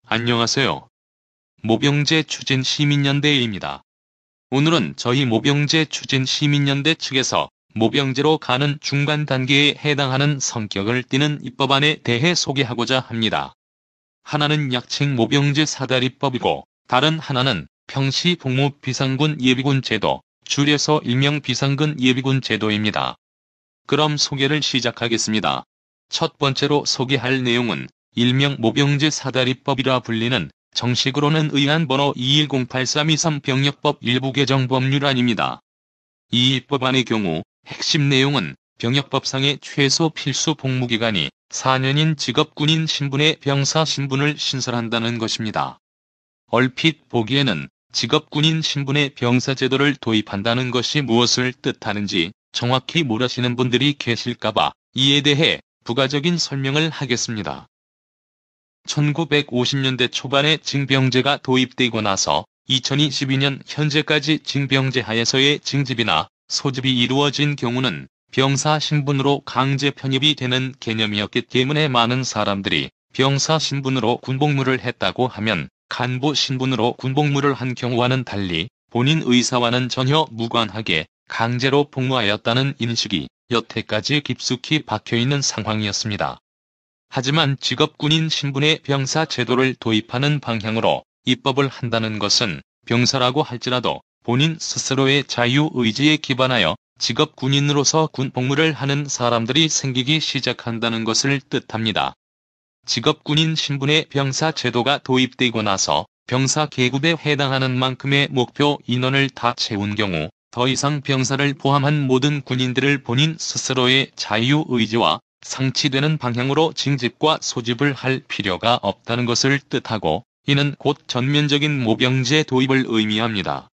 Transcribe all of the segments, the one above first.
안녕하세요. 모병제 추진 시민연대입니다. 오늘은 저희 모병제 추진 시민연대 측에서 모병제로 가는 중간 단계에 해당하는 성격을 띠는 입법안에 대해 소개하고자 합니다. 하나는 약칭 모병제 사다리법이고 다른 하나는 평시 복무 비상군 예비군 제도, 줄여서 일명 비상근 예비군 제도입니다. 그럼 소개를 시작하겠습니다. 첫 번째로 소개할 내용은 일명 모병제 사다리법이라 불리는 정식으로는 의안번호 2108-323 병역법 일부 개정 법률안입니다. 이 입법안의 경우 핵심 내용은 병역법상의 최소 필수 복무기간이 4년인 직업군인 신분의 병사 신분을 신설한다는 것입니다. 얼핏 보기에는 직업군인 신분의 병사제도를 도입한다는 것이 무엇을 뜻하는지 정확히 모르시는 분들이 계실까봐 이에 대해 부가적인 설명을 하겠습니다. 1950년대 초반에 징병제가 도입되고 나서 2022년 현재까지 징병제 하에서의 징집이나 소집이 이루어진 경우는 병사 신분으로 강제 편입이 되는 개념이었기 때문에 많은 사람들이 병사 신분으로 군복무를 했다고 하면 간부 신분으로 군복무를 한 경우와는 달리 본인 의사와는 전혀 무관하게 강제로 복무하였다는 인식이 여태까지 깊숙이 박혀있는 상황이었습니다. 하지만 직업군인 신분의 병사 제도를 도입하는 방향으로 입법을 한다는 것은 병사라고 할지라도 본인 스스로의 자유의지에 기반하여 직업군인으로서 군복무를 하는 사람들이 생기기 시작한다는 것을 뜻합니다. 직업군인 신분의 병사 제도가 도입되고 나서 병사 계급에 해당하는 만큼의 목표 인원을 다 채운 경우 더 이상 병사를 포함한 모든 군인들을 본인 스스로의 자유의지와 상치되는 방향으로 징집과 소집을 할 필요가 없다는 것을 뜻하고 이는 곧 전면적인 모병제 도입을 의미합니다.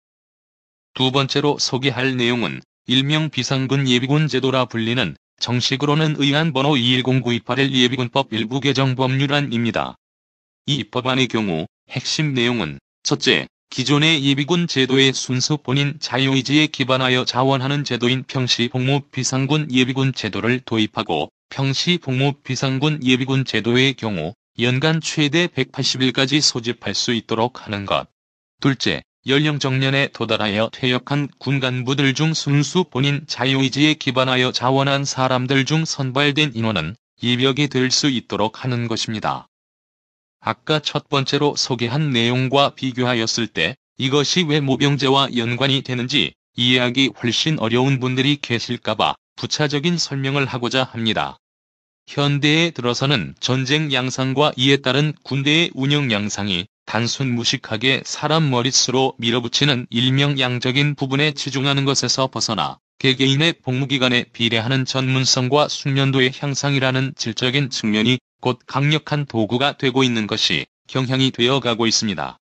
두 번째로 소개할 내용은 일명 비상근 예비군 제도라 불리는 정식으로는 의안번호 210928의 예비군법 일부 개정 법률안입니다. 이 입법안의 경우 핵심 내용은 첫째, 기존의 예비군 제도의 순수 본인 자유의지에 기반하여 자원하는 제도인 평시 복무 비상군 예비군 제도를 도입하고 평시 복무 비상군 예비군 제도의 경우 연간 최대 180일까지 소집할 수 있도록 하는 것. 둘째, 연령 정년에 도달하여 퇴역한 군 간부들 중 순수 본인 자유의지에 기반하여 자원한 사람들 중 선발된 인원은 예비역이 될 수 있도록 하는 것입니다. 아까 첫 번째로 소개한 내용과 비교하였을 때 이것이 왜 모병제와 연관이 되는지 이해하기 훨씬 어려운 분들이 계실까봐 부차적인 설명을 하고자 합니다. 현대에 들어서는 전쟁 양상과 이에 따른 군대의 운영 양상이 단순 무식하게 사람 머릿수로 밀어붙이는 일명양적인 부분에 치중하는 것에서 벗어나 개개인의 복무기간에 비례하는 전문성과 숙련도의 향상이라는 질적인 측면이 곧 강력한 도구가 되고 있는 것이 경향이 되어가고 있습니다.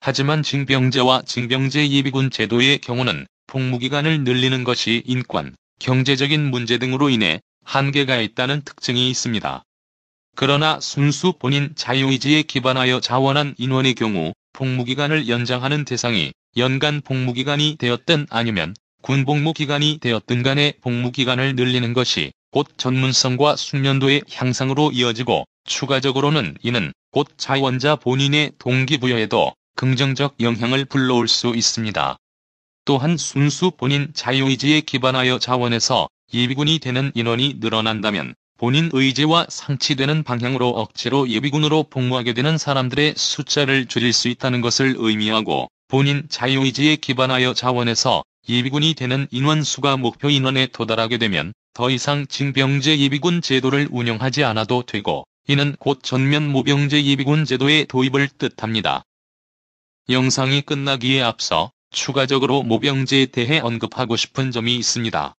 하지만 징병제와 징병제 예비군 제도의 경우는 복무기간을 늘리는 것이 인권, 경제적인 문제 등으로 인해 한계가 있다는 특징이 있습니다. 그러나 순수 본인 자유의지에 기반하여 자원한 인원의 경우 복무기간을 연장하는 대상이 연간 복무기간이 되었든 아니면 군복무기간이 되었든 간에 복무기간을 늘리는 것이 곧 전문성과 숙련도의 향상으로 이어지고 추가적으로는 이는 곧 자원자 본인의 동기부여에도 긍정적 영향을 불러올 수 있습니다. 또한 순수 본인 자유의지에 기반하여 자원해서 예비군이 되는 인원이 늘어난다면 본인 의지와 상치되는 방향으로 억지로 예비군으로 복무하게 되는 사람들의 숫자를 줄일 수 있다는 것을 의미하고 본인 자유의지에 기반하여 자원해서 예비군이 되는 인원수가 목표 인원에 도달하게 되면 더 이상 징병제 예비군 제도를 운영하지 않아도 되고 이는 곧 전면 모병제 예비군 제도의 도입을 뜻합니다. 영상이 끝나기에 앞서 추가적으로 모병제에 대해 언급하고 싶은 점이 있습니다.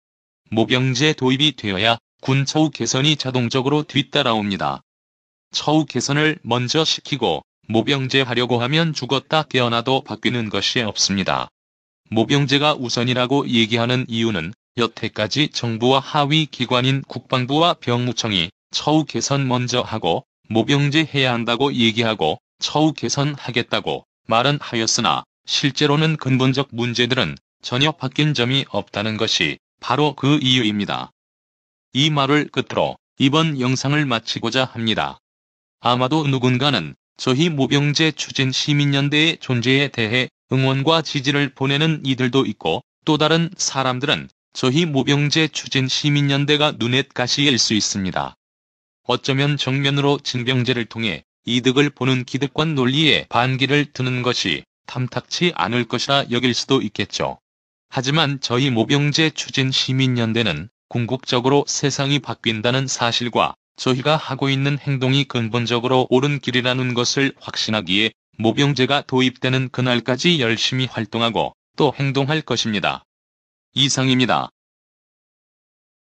모병제 도입이 되어야 군 처우 개선이 자동적으로 뒤따라옵니다. 처우 개선을 먼저 시키고 모병제 하려고 하면 죽었다 깨어나도 바뀌는 것이 없습니다. 모병제가 우선이라고 얘기하는 이유는 여태까지 정부와 하위 기관인 국방부와 병무청이 처우 개선 먼저 하고 모병제 해야 한다고 얘기하고 처우 개선 하겠다고 말은 하였으나 실제로는 근본적 문제들은 전혀 바뀐 점이 없다는 것이 바로 그 이유입니다. 이 말을 끝으로 이번 영상을 마치고자 합니다. 아마도 누군가는 저희 모병제 추진 시민연대의 존재에 대해 응원과 지지를 보내는 이들도 있고, 또 다른 사람들은 저희 모병제 추진 시민연대가 눈엣 가시일 수 있습니다. 어쩌면 정면으로 징병제를 통해 이득을 보는 기득권 논리에 반기를 드는 것이 탐탁치 않을 것이라 여길 수도 있겠죠. 하지만 저희 모병제 추진 시민연대는 궁극적으로 세상이 바뀐다는 사실과 저희가 하고 있는 행동이 근본적으로 옳은 길이라는 것을 확신하기에 모병제가 도입되는 그날까지 열심히 활동하고 또 행동할 것입니다. 이상입니다.